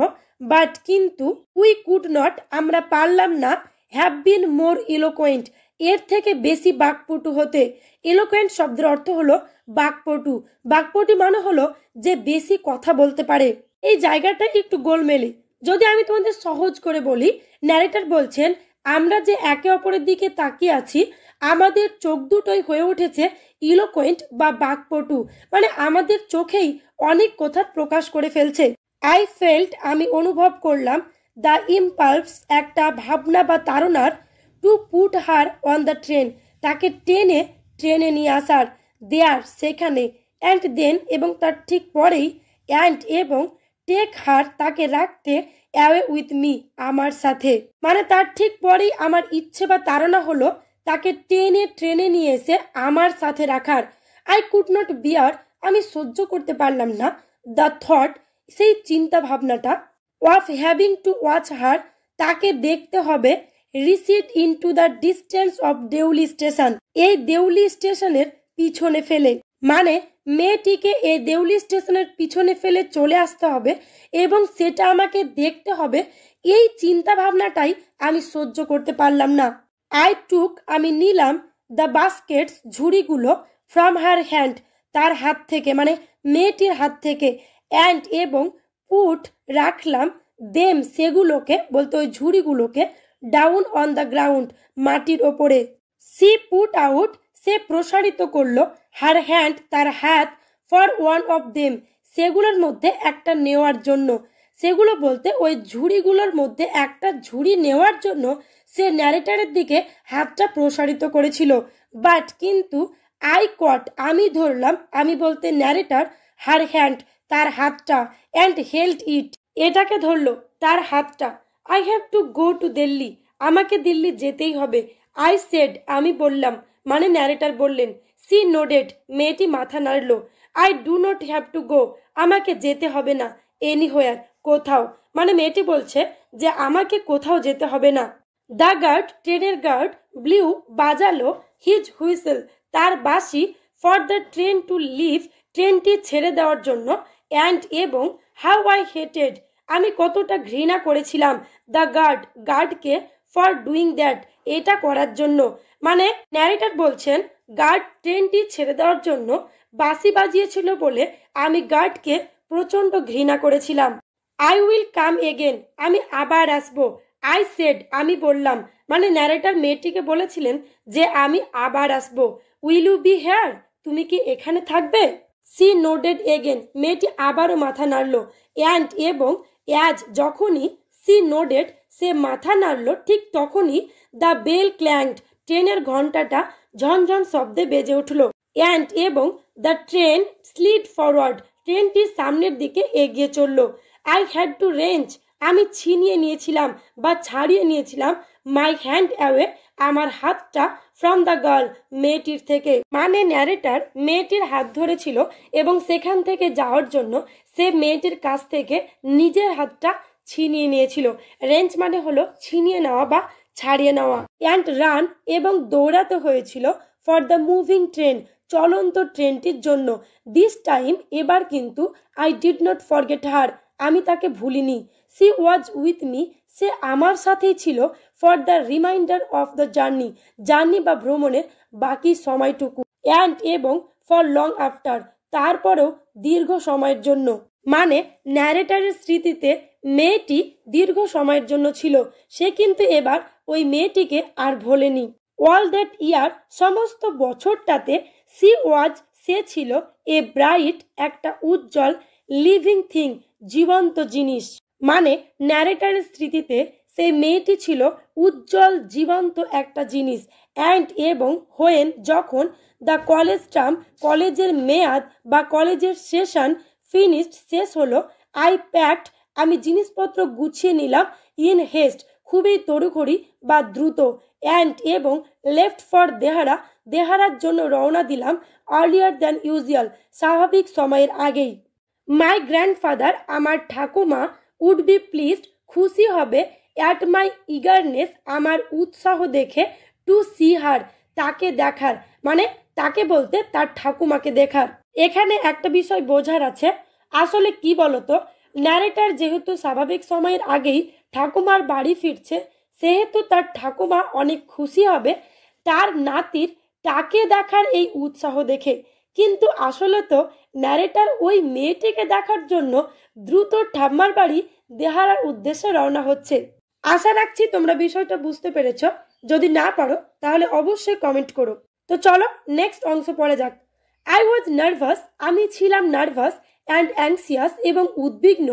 বাট কিন্তু, উই কুড নট, আমরা পারলাম না, হ্যাভ বিন মোর ইলোকোয়েন্ট, এর থেকে বেশি বাকপটু হতে। ইলোকোয়েন্ট শব্দের অর্থ হলো বাকপটু। বাকপটু মানে হলো যে বেশি কথা বলতে পারে। এই জায়গাটা একটু গোলমেলে। যদি আমি তোমাদের সহজ করে বলি, ন্যারেটর বলছেন আমরা যে একে অপরের দিকে তাকিয়ে আছি, আমাদের চোখ দুটোই হয়ে উঠেছে ইলোকোয়েন্ট বা বাকপটু, মানে আমাদের চোখেই অনেক কথা প্রকাশ করে ফেলছে। আই ফেল্ট, আমি অনুভব করলাম, দ্য ইম্পালস, একটা ভাবনা বা তাড়নার, to put her on the train, তাকে ট্রেনে নিয়ে আসার, দেয়ার, সেখানে, অ্যান্ড দেন, এবং তার ঠিক পরেই, অ্যান্ড, এবং, টেক হার, তাকে রাখতে, অ্যাওয়ে উইথ মি, আমার সাথে। মানে তার ঠিক পরেই আমার ইচ্ছে বা তাড়না হলো তাকে ট্রেনে নিয়ে এসে আমার সাথে রাখার। আই কুড নট বিয়ার, আমি সহ্য করতে পারলাম না, দ্য থট, সেই চিন্তা ভাবনাটা, of having to watch her, তাকে দেখতে হবে, recede into the distance of Deoli station, এই দেউলি স্টেশনের পিছনে ফেলে। মানে মেয়েটিকে এই দেউলি স্টেশনের পিছনে ফেলে চলে আসতে হবে এবং সেটা আমাকে দেখতে হবে, এই চিন্তা ভাবনাটাই আমি সহ্য করতে পারলাম না। আই টুক, আমি নিলাম, দ্য বাস্কেটস, ঝুড়িগুলো, ফ্রম হার হ্যান্ড, তার হাত থেকে, মানে মেয়েটির হাত থেকে, অ্যান্ড, এবং, পুট, রাখলাম, দেম, সেগুলোকে, বলতে ওই ঝুড়িগুলোকে, ডাউন অন দ্য গ্রাউন্ড, মাটির ওপরে। সি পুট আউট, সে প্রসারিত করলো, হার হ্যান্ড, তার হাত, ফর ওয়ান অফ দেম, সেগুলোর মধ্যে একটা নেওয়ার জন্য। সেগুলো বলতে ওই ঝুড়িগুলোর মধ্যে একটা ঝুড়ি নেওয়ার জন্য সে ন্যারেটারের দিকে হাতটা প্রসারিত করেছিল। বাট কিন্তু, আই কট, আমি ধরলাম, আমি বলতে ন্যারেটার, হার হ্যান্ড, তার হাতটা, অ্যান্ড হেল্ড ইট, এটাকে ধরলো, তার হাতটা। I have to go to Delhi, আমাকে দিল্লি যেতেই হবে। আই সেড, আমি বললাম, মানে ন্যারেটার বললেন। সি নোডেড, মেয়েটি মাথা নাড়ল। I do not have to go, আমাকে যেতে হবে না, এনিহোয়ার, কোথাও, মানে মেয়েটি বলছে যে আমাকে কোথাও যেতে হবে না। দ্য গার্ড, ট্রেনের গার্ড, ব্লিউ, বাজালো, হিজ হুইসেল, তার বাঁশি, for the train to leave, ট্রেনটি ছেড়ে দেওয়ার জন্য, অ্যান্ড, এবং, হাউ আই হেটেড, আমি কতটা ঘৃণা করেছিলাম, দ্য গার্ড, গার্ডকে, ফর ডুইং দ্যাট, এটা করার জন্য। মানে ন্যারেটর বলছেন গার্ড ট্রেনটি ছেড়ে দেওয়ার জন্য বাঁশি বাজিয়েছিল বলে আমি গার্ডকে প্রচন্ড ঘৃণা করেছিলাম। আই উইল কাম এগেন, আমি আবার আসবো। আই সেড, আমি বললাম, মানে ন্যারেটর মেয়েটিকে বলেছিলেন যে আমি আবার আসবো। উইল ইউ বি হেয়ার, তুমি কি এখানে থাকবে? সি নোডেড এগেন, মেয়েটি আবারও মাথা নাড়ল। অ্যান্ড, এবং, অ্যাজ, যখনই, সি নোডেড, সে মাথা নাড়ল, ঠিক তখনই, দ্য বেল ক্ল্যাংড, ট্রেনের ঘন্টাটা ঝনঝন শব্দে বেজে উঠল। অ্যান্ড, এবং, দ্য ট্রেন স্লিড ফরওয়ার্ড, ট্রেনটি সামনের দিকে এগিয়ে চলল। আই হ্যাড টু রেঞ্জ, আমি ছিনিয়ে নিয়েছিলাম বা ছাড়িয়ে নিয়েছিলাম, মাই হ্যান্ড অ্যাওয়ে, আমার হাতটা, ফ্রম দ্য গার্ল, মেয়েটির থেকে। মানে ন্যারেটার মেয়েটির হাত ধরেছিল এবং সেখান থেকে যাওয়ার জন্য সে মেয়েটির কাছ থেকে নিজের হাতটা ছিনিয়ে নিয়েছিল। রেঞ্জ মানে হলো ছিনিয়ে নেওয়া বা ছাড়িয়ে নেওয়া। অ্যান্ড রান, এবং দৌড়াতে হয়েছিল, ফর দ্য মুভিং ট্রেন, চলন্ত ট্রেনটির জন্য। দিস টাইম, এবার কিন্তু, আই ডিড নট ফরগেট হার, আমি তাকে ভুলিনি। সি ওয়াজ উইথ মি, সে আমার সাথেই ছিল, for the reminder of the journey বা ভ্রমণের বাকি সময়টুকু। অ্যান্ড, এবং, ফর লং আফটার, তারপরেও দীর্ঘ সময়ের জন্য। মানে ন্যারেটারের স্মৃতিতে মেয়েটি দীর্ঘ সময়ের জন্য ছিল, সে কিন্তু এবার ওই মেয়েটিকে আর ভোলেনি। অল দ্যাট ইয়ার, সমস্ত বছরটাতে, সি ওয়াজ, সে ছিল, এ ব্রাইট, একটা উজ্জ্বল, লিভিং থিং, জীবন্ত জিনিস। মানে ন্যারেটারের স্মৃতিতে সেই মেয়েটি ছিল উজ্জ্বল জীবন্ত একটা জিনিস। অ্যান্ড, এবং, হোয়েন, যখন, দ্য কলেজ টার্ম, কলেজের মেয়াদ বা কলেজের সেশন, ফিনিশড শেষ হলো, আই প্যাকড আমি জিনিসপত্র গুছিয়ে নিলাম, ইন হেস্ট খুবই তড়িঘড়ি বা দ্রুত, অ্যান্ড এবং লেফট ফর দেহারা দেহারার জন্য রওনা দিলাম, আর্লিয়ার দ্যান ইউজুয়াল স্বাভাবিক সময়ের আগেই। মাই গ্র্যান্ডফাদার আমার ঠাকুমা উড বি প্লিজড খুশি হবে, অ্যাট মাই ইগারনেস আমার উৎসাহ দেখে, টু সি হার তাকে দেখার, মানে তাকে বলতে তার ঠাকুমাকে দেখার। এখানে একটা বিষয় বোঝার আছে, আসলে কি বলতো, ন্যারেটার যেহেতু স্বাভাবিক সময়ের আগেই ঠাকুমার বাড়ি ফিরছে, সেহেতু তার ঠাকুমা অনেক খুশি হবে তার নাতির তাকে দেখার এই উৎসাহ দেখে। কিন্তু আসলে তো ন্যারেটার ওই মেয়েটিকে দেখার জন্য দ্রুত ঠাম্মার বাড়ি দেহারার উদ্দেশ্যে রওনা হচ্ছে। আশা রাখছি তোমরা বিষয়টা বুঝতে পেরেছ। যদি না পারো তাহলে অবশ্যই কমেন্ট করো। তো চলো নেক্সট অংশ পড়ে যাক। আই ওয়াজ নার্ভাস আমি ছিলাম নার্ভাস অ্যান্ড অ্যাংসিয়াস এবং উদ্বিগ্ন,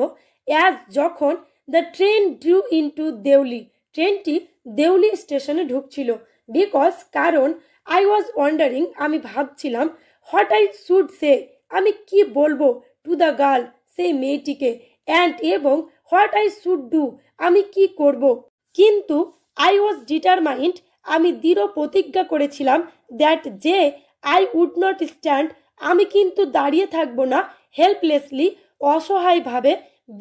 অ্যাজ যখন the train drew into Deuli ট্রেনটি দেউলি স্টেশনে ঢুকছিল, বিকজ কারণ আই ওয়াজ ওয়ান্ডারিং আমি ভাবছিলাম, হোয়াট আই শুড সে আমি কি বলবো, টু দ্য গার্ল সেই মেয়েটিকে, অ্যান্ড এবং হোয়াট আই শুড ডু আমি কি করব। কিন্তু আই ওয়াজ ডিটারমাইন্ড আমি দৃঢ় প্রতিজ্ঞা করেছিলাম, দ্যাট যে আই উড নট স্ট্যান্ড আমি কিন্তু দাঁড়িয়ে থাকবো না, হেল্পলেসলি অসহায়ভাবে,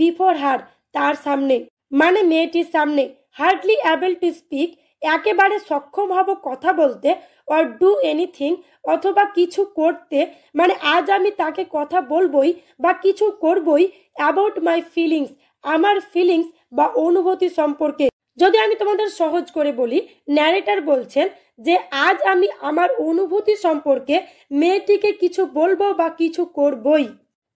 বিফোর হার তার সামনে, মানে মেয়েটির সামনে, হার্ডলি অ্যাবল টু স্পিক একেবারে সক্ষম হব কথা বলতে, অর ডু এনিথিং অথবা কিছু করতে, মানে আজ আমি তাকে কথা বলবই বা কিছু করবই, অ্যাবাউট মাই ফিলিংস আমার ফিলিংস বা অনুভূতি সম্পর্কে। যদি আমি তোমাদের সহজ করে বলি, ন্যারেটার বলছেন যে আজ আমি আমার অনুভূতি সম্পর্কে মেয়েটিকে কিছু বলবো বা কিছু করবই।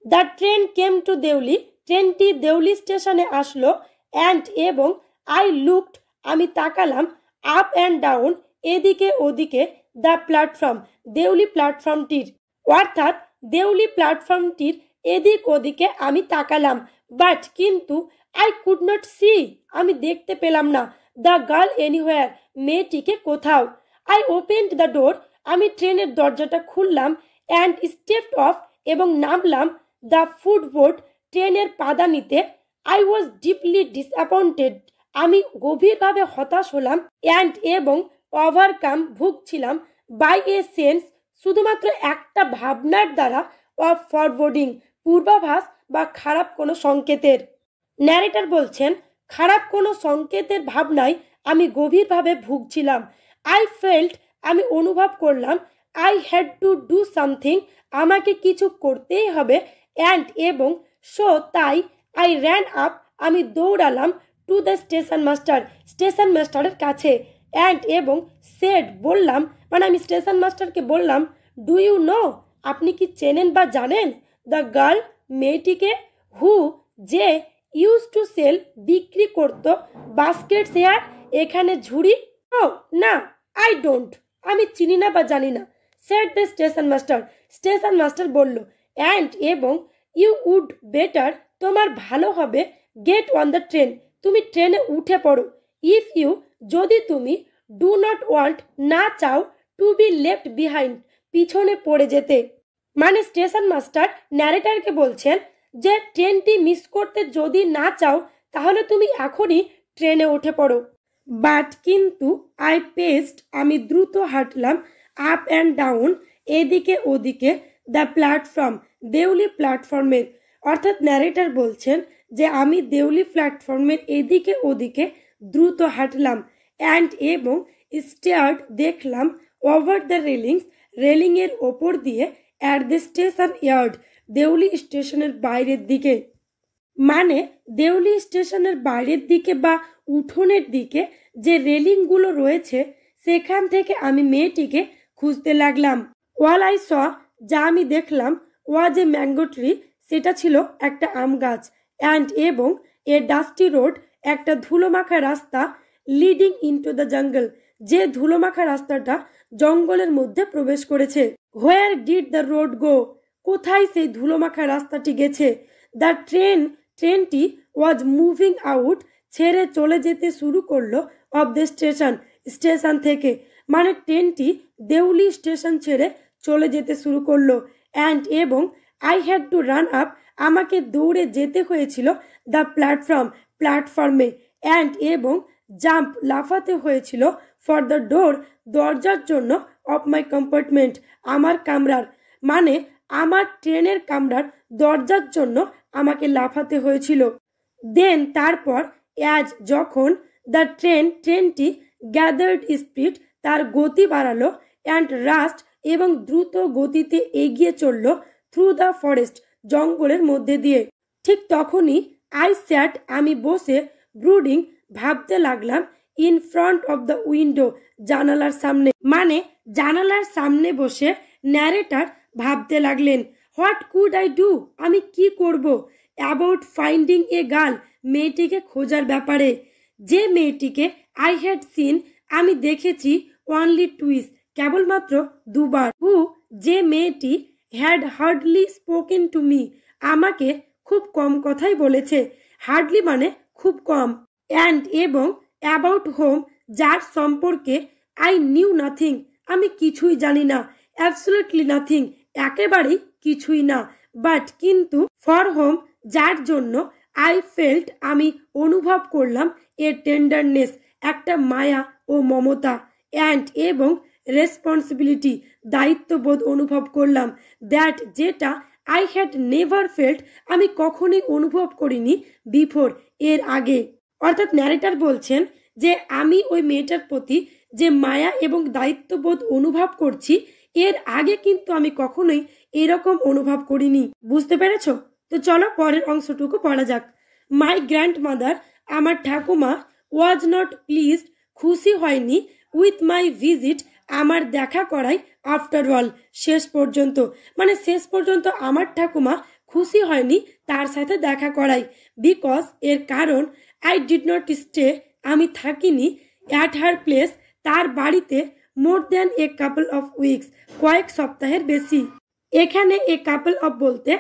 The train came to Deoli ট্রেনটি দেউলি স্টেশনে আসলো, অ্যান্ড এবং আই লুকড আমি তাকালাম, আপ অ্যান্ড ডাউন এদিকে ওদিকে, দ্য প্ল্যাটফর্ম দেউলি প্ল্যাটফর্মটির, অর্থাৎ দেউলি প্ল্যাটফর্মটির এদিক ওদিকে আমি তাকালাম, বাট কিন্তু আই কুড নট সি আমি দেখতে পেলাম না, দ্য গার্ল এনিহোয়ার মেয়েটিকে কোথাও। আই ওপেন্ড দ্য ডোর আমি ট্রেনের দরজাটা খুললাম, অ্যান্ড স্টেপড অফ এবং নামলাম, দ্য ফুটবোর্ড ট্রেনের পাদানিতে। আই ওয়াজ ডিপলি ডিসঅ্যাপয়েন্টেড আমি গভীরভাবে হতাশ হলাম, অ্যান্ড এবং ওভারকাম ভুগছিলাম, বাই এ সেন্স শুধুমাত্র একটা ভাবনার দ্বারা, অফ ফরওয়ার্ডিং পূর্বাভাস বা খারাপ কোনো সংকেতের। ন্যারেটর বলছেন খারাপ কোনো সংকেতের ভাবনায় আমি গভীরভাবে ভুগছিলাম। আই ফেল্ট আমি অনুভব করলাম, I had to do something আমাকে কিছু করতেই হবে, অ্যান্ড এবং সো তাই, আই র্যান আপ আমি দৌড়ালাম, টু দ্য স্টেশন মাস্টারের কাছে, অ্যান্ড এবং সেড বললাম, মানে আমি স্টেশন মাস্টারকে বললাম, ডু ইউ নো আপনি কি চেনেন বা জানেন, দ্য গার্ল মেয়েটিকে, হু যে ইউজ টু সেল বিক্রি করত, বাস্কেট হেয়ার এখানে ঝুড়ি, ও না আই ডোন্ট আমি চিনি না বা জানি না, সেড দ্য স্টেশন মাস্টার বলল, অ্যান্ড এবং ইউ উড বেটার তোমার ভালো হবে, গেট অন দ্য ট্রেন তুমি ট্রেনে উঠে পড়ো, ইফ ইউ যদি তুমি, ডু নট ওয়ান্ট না চাও, টু বি লেফট বিহাইন্ড পিছনে পড়ে যেতে। মানে স্টেশন মাস্টার ন্যারেটারকে বলছেন যে ট্রেনটি মিস করতে যদি না চাও তাহলে তুমি এখনই ট্রেনে উঠে পড়ো। বাট কিন্তু আই পেস্ট আমি দ্রুত হাঁটলাম, আপ অ্যান্ড ডাউন এদিকে ওদিকে, দ্য প্ল্যাটফর্ম দেউলি প্ল্যাটফর্মের, অর্থাৎ ন্যারেটার বলছেন যে আমি দেউলি প্ল্যাটফর্মের এদিকে ওদিকে দ্রুত হাঁটলাম, অ্যান্ড এবং স্টেয়ার্ড দেখলাম, ওভার দ্য রেলিংয়ের ওপর দিয়ে, at the station yard Deoli স্টেশনের বাইরের দিকে, মানে দেউলি স্টেশনের বাইরের দিকে বা উঠোনের দিকে যে রেলিংগুলো রয়েছে সেখান থেকে আমি মেয়েটিকে খুঁজতে লাগলাম। ওয়াল আই স যা আমি দেখলাম, ওয়াজ এ ম্যাঙ্গো ট্রি সেটা ছিল একটা আম গাছ, অ্যান্ড এবং এ ডাস্টি রোড একটা ধুলোমাখা রাস্তা, লিডিং ইনটু দ্য জঙ্গল যে ধুলোমাখা রাস্তাটা জঙ্গলের মধ্যে প্রবেশ করেছে। Where did the road go কোথায় সেই ধুলোমাখা রাস্তাটি গেছে। দ্য ট্রেনটি ওয়াজ মুভিং আউট ছেড়ে চলে যেতে শুরু করলো, অফ দ্য স্টেশন থেকে, মানে ট্রেনটি দেউলি স্টেশন ছেড়ে চলে যেতে শুরু করলো, অ্যান্ড এবং I had to run up আমাকে দৌড়ে যেতে হয়েছিল দ্য প্ল্যাটফর্মে অ্যান্ড এবং জাম্প লাফাতে হয়েছিল ফর দ্য ডোর দরজার জন্য অফ মাই কম্পার্টমেন্ট আমার কামরার, মানে আমার ট্রেনের কামরার দরজার জন্য আমাকে লাফাতে হয়েছিল। দেন তারপর অ্যাজ যখন দ্য ট্রেনটি গ্যাদার্ড স্পিড তার গতি বাড়ালো অ্যান্ড রাস্ট এবং দ্রুত গতিতে এগিয়ে চলল থ্রু দ্য ফরেস্ট জঙ্গলের মধ্যে দিয়ে, ঠিক তখনই আই স্যাট আমি বসে ব্রুডিং ভাবতে লাগলাম in front of the window জানালার সামনে, মানে জানালার সামনে বসে ন্যারেটার ভাবতে লাগলেন হোয়াট কুড আই ডু আমি কি করব অ্যাবাউট ফাইন্ডিং এ গার্ল মেয়েটিকে খোঁজার ব্যাপারে, যে মেয়েটিকে আই হ্যাড সিন আমি দেখেছি অনলি টুইস কেবলমাত্র দুবার, হু যে মেয়েটি had hardly spoken to me আমাকে খুব কম কথাই বলেছে, হার্ডলি মানে খুব কম, অ্যান্ড এবং অ্যাবাউট হোম যার সম্পর্কে আই নিউ নাথিং আমি কিছুই জানি না, অ্যাবসলিউটলি নাথিং একেবারেই কিছুই না, বাট কিন্তু ফর হোম যার জন্য আই ফেল্ট আমি অনুভব করলাম এ টেন্ডারনেস একটা মায়া ও মমতা, অ্যান্ড এবং রেসপন্সিবিলিটি দায়িত্ববোধ অনুভব করলাম, দ্যাট যেটা আই হ্যাড নেভার ফেল্ট আমি কখনোই অনুভব করিনি বিফোর এর আগে। অর্থাৎ ন্যারেটর বলছেন যে আমি ওই মেয়েটার প্রতি যে মায়া এবং দায়িত্ববোধ অনুভব করছি এর আগে কিন্তু আমি কখনোই এরকম অনুভব করিনি। বুঝতে পেরেছো? তো চলো পরের অংশটুকু পড়া যাক। মাই গ্র্যান্ডমাদার আমার ঠাকুমা ওয়াজ নট প্লিজড খুশি হয়নি উইথ মাই ভিজিট আমার দেখা করাই আফটার অল শেষ পর্যন্ত, মানে শেষ পর্যন্ত আমার ঠাকুমা খুশি হয়নি তার সাথে দেখা করাই, বিকজ এর কারণ আই ডিড নট স্টে আমি থাকিনি অ্যাট হার প্লেস তার বাড়িতে more than a couple of weeks কয়েক সপ্তাহের বেশি। এখানে এ কাপল অফ বলতে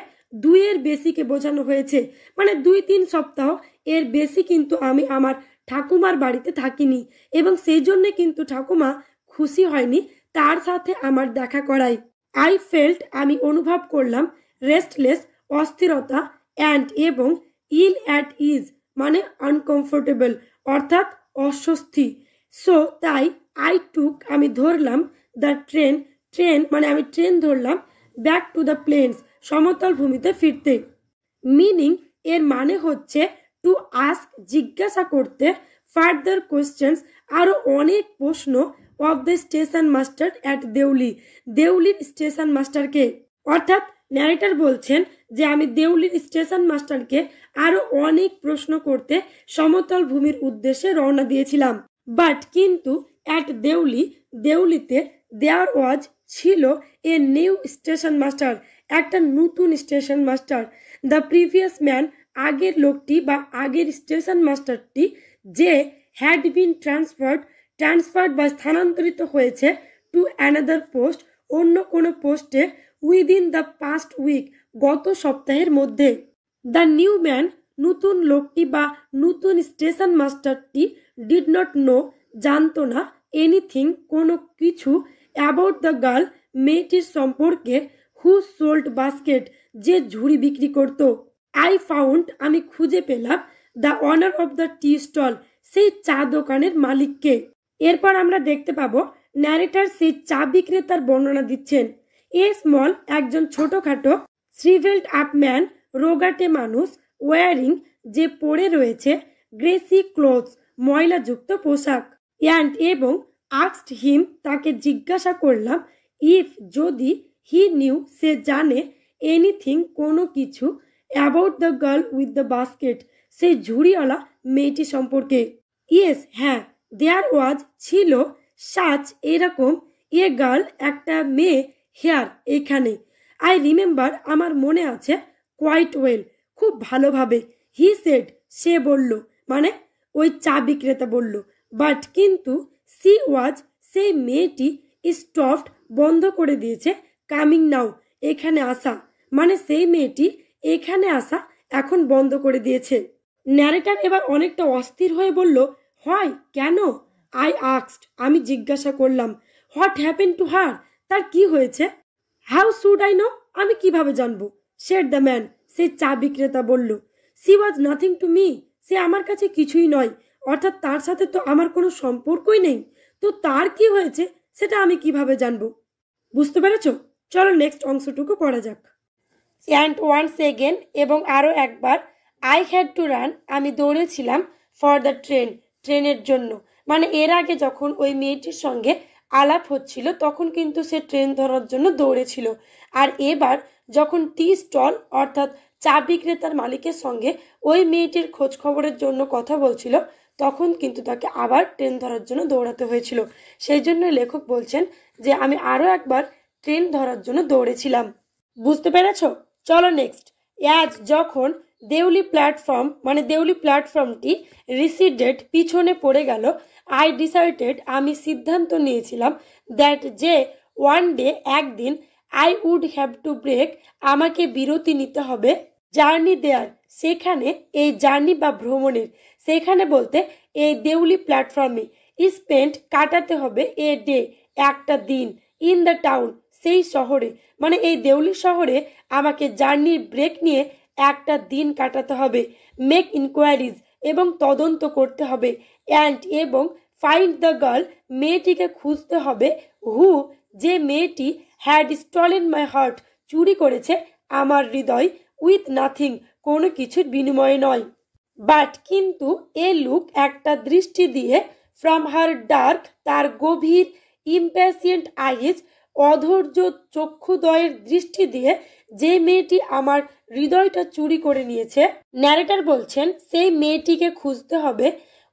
দুইয়ের বেশিকে বোঝানো হয়েছে, মানে 2-3 সপ্তাহ এর বেশি কিন্তু আমি আমার ঠাকুমার বাড়িতে থাকিনি এবং সেই জন্য কিন্তু ঠাকুমা খুশি হয়নি তার সাথে আমার দেখা করাই। আই ফেল্ট আমি অনুভব করলাম রেস্টলেস অস্থিরতা অ্যান্ড এবং ইল অ্যাট ইজ মানে আনকমফোর্টেবল অর্থাৎ অস্বস্তি, সো তাই আই টুক আমি ধরলাম দ্য ট্রেন মানে আমি ট্রেন ধরলাম ব্যাক টু দ্য প্লেন্স সমতল ভূমিতে ফিরতে, মিনিং এর মানে হচ্ছে টু আস্ক জিজ্ঞাসা করতে, ফার্দার কোয়েশ্চেন্স আরো অনেক প্রশ্ন of the station master at দেউলির স্টেশন মাস্টারকে, অর্থাৎ ন্যারেটর বলছেন যে আমি দেউলির স্টেশন মাস্টারকে আরো অনেক প্রশ্ন করতে সমতল ভূমির উদ্দেশ্যে রওনা দিয়েছিলাম, বাট কিন্তু অ্যাট দেউলিতে দেয়ার ওয়াজ ছিল এ নিউ স্টেশন মাস্টার একটা নতুন station master, the previous man আগের লোকটি বা আগের স্টেশন মাস্টারটি যে হ্যাড বিন ট্রান্সফার্ড বা স্থানান্তরিত হয়েছে টু অ্যানাদার পোস্ট অন্য কোনো পোস্টে উইদিন দ্য পাস্ট উইক গত সপ্তাহের মধ্যে, দ্য নিউ ম্যান নতুন লোকটি বা নতুন স্টেশন মাস্টারটি ডিড নট নো জানতো না এনিথিং কোনো কিছু অ্যাবাউট দ্য গার্ল মেয়েটির সম্পর্কে হু সোল্ড বাস্কেট যে ঝুড়ি বিক্রি করত, আই ফাউন্ড আমি খুঁজে পেলাম the owner of the tea stall সেই চা দোকানের মালিককে। এরপর আমরা দেখতে পাবো ন্যারেটর সেই চা বিক্রেতার বর্ণনা দিচ্ছেন। এ স্মল একজন ছোটখাটো শ্রিভেল্ড আপ ম্যান রোগাটে মানুষ ওয়ারিং যে পরে রয়েছে গ্রেসি ক্লোথস ময়লাযুক্ত পোশাক, অ্যান্ড এবং আস্কড হিম তাকে জিজ্ঞাসা করলাম ইফ যদি হি নিউ সে জানে এনিথিং কোনো কিছু about the girl with the basket সেই ঝুড়িওয়ালা মেয়েটি সম্পর্কে, ইয়েস হ্যাঁ, দেয়ার ওয়াজ ছিল সাচ এরকম এ গার্ল একটা মেয়ে হেয়ার এখানে, আই রিমেম্বার আমার মনে আছে কোয়াইট ওয়েল খুব ভালোভাবে, হি সেড সে বলল মানে ওই চা বিক্রেতা বলল, বাট কিন্তু সি ওয়াজ সেই মেয়েটি স্টপড বন্ধ করে দিয়েছে কামিং নাও এখানে আসা, মানে সেই মেয়েটি এখানে আসা এখন বন্ধ করে দিয়েছে। ন্যারেটর এবার অনেকটা অস্থির হয়ে বলল হয় কেন, আই আস্কড আমি জিজ্ঞাসা করলাম, হোয়াট হ্যাপেন টু হার তার কি হয়েছে, হাউ শুড আই নো আমি কিভাবে জানবো, সেড দ্য ম্যান সে চা বিক্রেতা বলল। She was nothing to me, সে আমার কাছে কিছুই নয়, অর্থাৎ তার সাথে তো আমার কোনো সম্পর্কই নেই। তো তার কি হয়েছে সেটা আমি কিভাবে জানবো? বুঝতে পেরেছো? চলো নেক্সট অংশটুকু পড়া যাক। অ্যান্ড ওয়ান্স এগেন, এবং আরও একবার, আই হ্যাড টু রান, আমি দৌড়েছিলাম, ফর দ্য ট্রেনের জন্য। মানে এর আগে যখন ওই মেয়েটির সঙ্গে আলাপ হচ্ছিল তখন কিন্তু সে ট্রেন ধরার জন্য দৌড়েছিল। আর এবার যখন টি স্টল অর্থাৎ চা বিক্রেতার মালিকের সঙ্গে ওই মেয়েটির খোঁজ খবরের জন্য কথা বলছিল তখন কিন্তু তাকে আবার ট্রেন ধরার জন্য দৌড়াতে হয়েছিল। সেই জন্য লেখক বলছেন যে আমি আরও একবার ট্রেন ধরার জন্য দৌড়েছিলাম। বুঝতে পেরেছ? চলো নেক্সট। অ্যাজ, যখন দেউলি প্ল্যাটফর্ম, মানে দেউলি প্ল্যাটফর্মটি রিসিডেড, পিছনে পড়ে গেল, আই ডিসাইডেড, আমি সিদ্ধান্ত নিয়েছিলাম, দ্যাট, যে, ওয়ান ডে, একদিন, I would have to break, আমাকে বিরতি নিতে হবে, জার্নি দেয়ার, সেখানে, এই জার্নি বা ভ্রমণের, সেখানে বলতে এই দেউলি প্ল্যাটফর্মে, স্পেন্ড, কাটাতে হবে, এ ডে, একটা দিন, ইন দ্য টাউন, সেই শহরে, মানে এই দেউলি শহরে আমাকে জার্নির ব্রেক নিয়ে একটা দিন কাটাতে হবে, মেক ইনকোয়ারিজ, এবং তদন্ত করতে হবে, অ্যান্ড, এবং ফাইন্ড দ্য গার্ল, মেয়েটিকে খুঁজতে হবে, হু, যে মেয়েটি, হ্যাড স্টলেন মাই হার্ট, চুরি করেছে আমার হৃদয়, উইথ নাথিং, কোনো কিছুর বিনিময়ে নয়, বাট, কিন্তু, এ লুক, একটা দৃষ্টি দিয়ে, ফ্রম হার ডার্ক, তার গভীর, ইম্প্যাসিয়েন্ট আইজ, অধৈর্য চক্ষুদ্বয়ের দৃষ্টি দিয়ে, যে মেয়েটি আমার হৃদয়টা চুরি করে নিয়েছে, ন্যারেটর বলছেন, সেই মেয়েটিকে খুঁজতে হবে,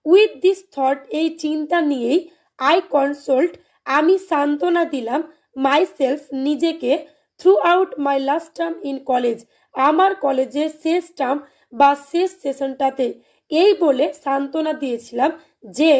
উইথ দিস থট, এই চিন্তা নিয়েই, আই কনসোল্ট, আমি সান্ত্বনা দিলাম, মাই সেলফ, নিজেকে, through out my last term in college, আমার কলেজের শেষ টার্ম বা শেষ সেশনটাতে, এই বলে সান্ত্বনা দিয়েছিলাম যে,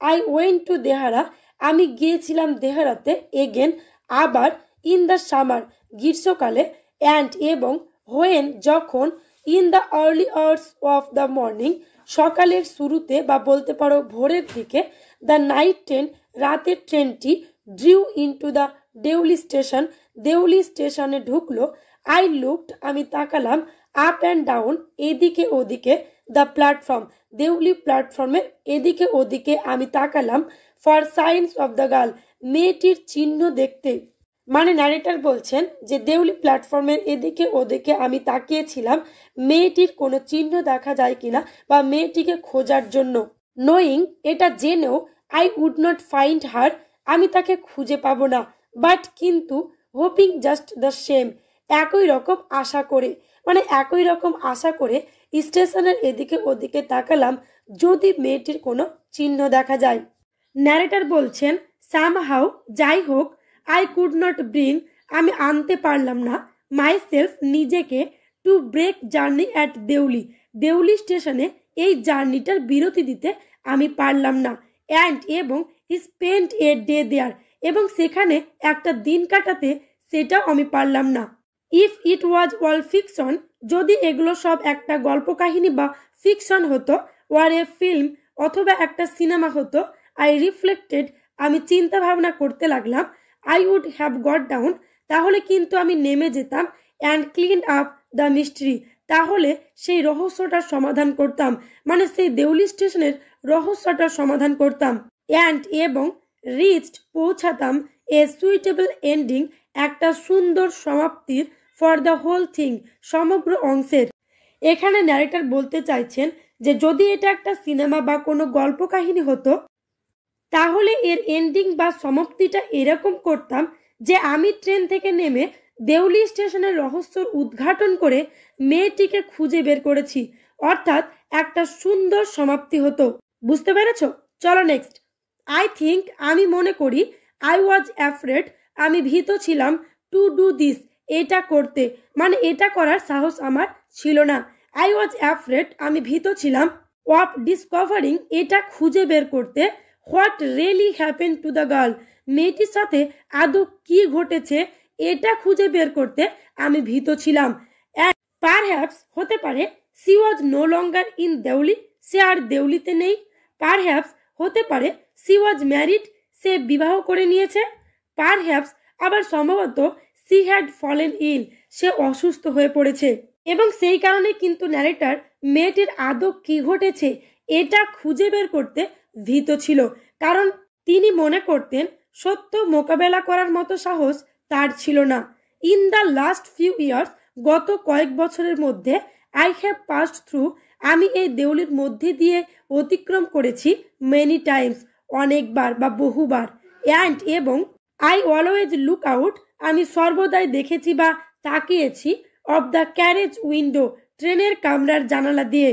আই ওয়েন্ট টু দেহারা, আমি গিয়েছিলাম দেহারাতে, এগেন, আবার, ইন দ্য সামার, গ্রীষ্মকালে, অ্যান্ড, এবং, হোয়েন, যখন, in the early hours of the morning, সকালের শুরুতে বা বলতে পারো ভোরের দিকে, দ্য নাইট ট্রেন, রাতের ট্রেনটি, drew into the Deoli station, Deoli স্টেশনে ঢুকলো, আই লুকড, আমি তাকালাম, আপ অ্যান্ড ডাউন, এদিকে ওদিকে, দ্য প্ল্যাটফর্ম, দেউলি প্ল্যাটফর্মের এদিকে ওদিকে আমি তাকালাম, for signs of the girl, মেয়েটির চিহ্ন দেখতে। মানে ন্যারেটর বলছেন যে দেউলি প্ল্যাটফর্মের এদিকে ওদিকে আমি তাকিয়েছিলাম মেয়েটির কোনো চিহ্ন দেখা যায় কিনা বা মেয়েটিকে খোঁজার জন্য। নোয়িং, এটা জেনেও, I would not find her, আমি তাকে খুঁজে পাবো না, বাট, কিন্তু, হোপিং জাস্ট দ্য সেম, একই রকম আশা করে, মানে একই রকম আশা করে স্টেশনের এদিকে ওদিকে তাকালাম যদি মেয়েটির কোনো চিহ্ন দেখা যায়। ন্যারেটর বলছেন, সামহাউ, যাই হোক, আই কুড নট ব্রিং, আমি আনতে পারলাম না, মাই সেলফ, নিজেকে, to break journey at Deoli, Deoli স্টেশনে এই জার্নিটার বিরতি দিতে আমি পারলাম না, অ্যান্ড, এবং, স্পেন্ড এ ডে দেয়ার, এবং সেখানে একটা দিন কাটাতে, সেটাও আমি পারলাম না। If it was all fiction, যদি এগুলো সব একটা গল্প কাহিনী বা ফিকশন হতো, ওয়ার এ ফিল্ম, অথবা একটা সিনেমা হতো, আই রিফ্লেক্টেড, আমি চিন্তা ভাবনা করতে লাগলাম, I would have got down, তাহলে কিন্তু আমি নেমে যেতাম, and clean up the mystery, তাহলে সেই রহস্যটার সমাধান করতাম, মানে সেই দেউলি স্টেশনের রহস্যটার সমাধান করতাম, অ্যান্ড, এবং, রিচড, পৌঁছাতাম, এ সুইটেবল এন্ডিং, একটা সুন্দর সমাপ্তির, ফর দ্য হোল থিং, সমগ্র অংশের। এখানে ন্যারেটর বলতে চাইছেন যে যদি এটা একটা সিনেমা বা কোনো গল্প কাহিনী হতো তাহলে এর এন্ডিং বা সমাপ্তিটা এরকম করতাম যে আমি ট্রেন থেকে নেমে দেউলি স্টেশনের রহস্যর উদ্ঘাটন করে মেয়েটিকে খুঁজে বের করেছি, অর্থাৎ একটা সুন্দর সমাপ্তি হতো। বুঝতে পেরেছো? চলো নেক্সট। আই থিঙ্ক, আমি মনে করি, আই ওয়াজ অ্যাফ্রেড, আমি ভীত ছিলাম, টু ডু দিস, এটা করতে, মানে এটা করার সাহস আমার ছিল না। আই ওয়াজ অ্যাফ্রেড, আমি ভীত ছিলাম, অফ ডিসকভারিং, এটা খুঁজে বের করতে, what really happen to the girl, মেয়েটির সাথে আদৌ কি ঘটেছে এটা খুঁজে বের করতে আমি ভীত ছিলাম। পারহ্যাপস, হতে পারে, she was no longer in Deoli, সে আর দেউলিতে নেই। পারহ্যাপস, হতে পারে, সি ওয়াজ ম্যারিড, সে বিবাহ করে নিয়েছে। পারহ্যাপস, আবার সম্ভবত, সি হ্যাড ফলেন ইল, সে অসুস্থ হয়ে পড়েছে। এবং সেই কারণে কিন্তু ন্যারেটর মেয়েটির আদৌ কি ঘটেছে এটা খুঁজে বের করতে ভীত ছিল, কারণ তিনি মনে করতেন সত্য মোকাবেলা করার মতো সাহস তার ছিল না। In the last few years, গত কয়েক বছরের মধ্যে, আই হ্যাভ পাসড থ্রু, আমি এই দেউলির মধ্যে দিয়ে অতিক্রম করেছি মেনি টাইমস, অনেকবার বা বহুবার, অ্যান্ড এবং আই অলওয়েজ লুক আউট, আমি সর্বদাই দেখেছি বা তাকিয়েছি, অফ দ্য ক্যারেজ উইন্ডো, ট্রেনের কামরার জানালা দিয়ে,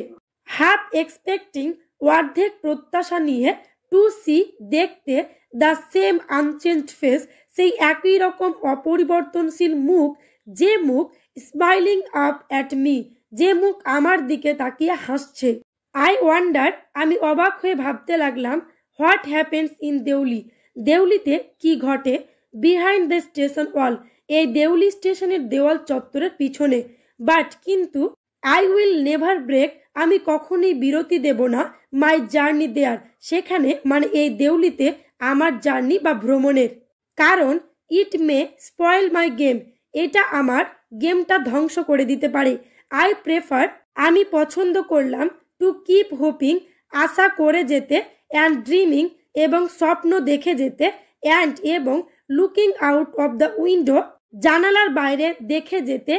হাফ এক্সপেক্টিং, অর্ধেক প্রত্যাশা নিয়ে, টু সি, দেখতে, দ্য সেম আনচেঞ্জড ফেস, সেই একই রকম অপরিবর্তনশীল মুখ, যে মুখ, স্মাইলিং আপ অ্যাট মি, যে মুখ আমার দিকে তাকিয়ে হাসছে। আই ওয়ান্ডার, আমি অবাক হয়ে ভাবতে লাগলাম, হোয়াট হ্যাপেন্স ইন দেউলি, দেউলিতে কি ঘটে, বিহাইন্ড দ্য স্টেশন ওয়াল, এই দেউলি স্টেশনের দেওয়াল চত্বরের পিছনে, বাট কিন্তু, আই উইল নেভার ব্রেক, আমি কখনোই বিরতি দেব না, মাই জার্নি দেয়ার, সেখানে মানে এই দেউলিতে আমার জার্নি বা ভ্রমণের, কারণ ইট মে স্পয়েল মাই গেম, এটা আমার গেমটা ধ্বংস করে দিতে পারে। আই প্রেফার, আমি পছন্দ করলাম, টু কিপ হোপিং, আশা করে যেতে, অ্যান্ড ড্রিমিং, এবং স্বপ্ন দেখে যেতে, অ্যান্ড এবং looking out of the window, জানালার বাইরে দেখে যেতে,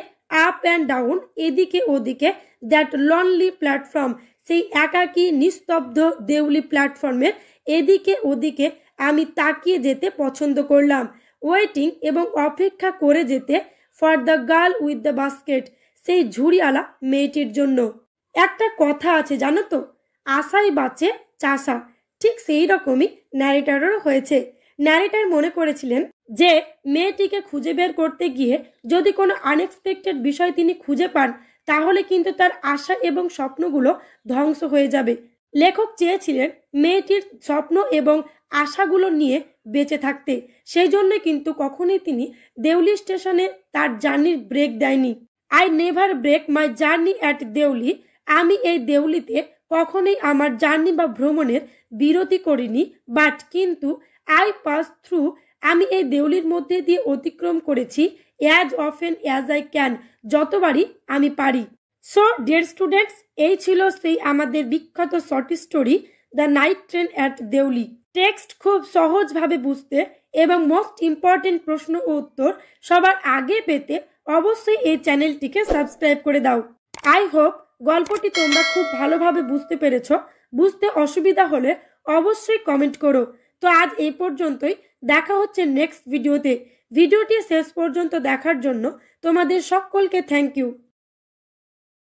আপ অ্যান্ড ডাউন, এদিকে ওদিকে, দ্যাট লনলি প্ল্যাটফর্ম, সেই একাকী নিস্তব্ধ দেউলি প্ল্যাটফর্মের এদিকে ওদিকে আমি তাকিয়ে যেতে পছন্দ করলাম। ওয়েটিং, এবং অপেক্ষা করে যেতে, for the girl with the basket, সেই ঝুড়িওয়ালা মেয়েটির জন্য। একটা কথা আছে জানো তো, আশাই বাঁচে চাষা, ঠিক সেই রকমই ন্যারেটরেরও হয়েছে। ন্যারেটর মনে করেছিলেন যে মেয়েটিকে খুঁজে বের করতে গিয়ে যদি কোনো আনএক্সপেক্টেড বিষয় তিনি খুঁজে পান, তাহলে কিন্তু তার আশা এবং স্বপ্নগুলো ধ্বংস হয়ে যাবে। লেখক চেয়েছিলেন মেয়েটির স্বপ্ন এবং আশাগুলো নিয়ে বেঁচে থাকতে, সেই জন্য কিন্তু কখনোই তিনি দেউলি স্টেশনে তার জার্নির ব্রেক দেয়নি। I never break my journey at Deoli, আমি এই দেউলিতে কখনোই আমার জার্নি বা ভ্রমণের বিরতি করিনি, বাট কিন্তু আই পাস থ্রু, আমি এই দেউলির মধ্যে দিয়ে অতিক্রম করেছি, as often as I can, যতবারই আমি পারি। সো ডিয়ার স্টুডেন্টস, এই ছিল সেই আমাদের বিখ্যাত short story the night train at Deoli. Text খুব সহজভাবে বুঝতে এবং মোস্ট ইম্পর্টেন্ট প্রশ্ন ও উত্তর সবার আগে পেতে অবশ্যই এই চ্যানেলটিকে সাবস্ক্রাইব করে দাও। আই হোপ গল্পটি তোমরা খুব ভালোভাবে বুঝতে পেরেছ। বুঝতে অসুবিধা হলে অবশ্যই কমেন্ট করো। তো আজ এই পর্যন্তই, দেখা হচ্ছে নেক্সট ভিডিওতে। ভিডিওটি শেষ পর্যন্ত দেখার জন্য তোমাদের সকলকে থ্যাংক ইউ।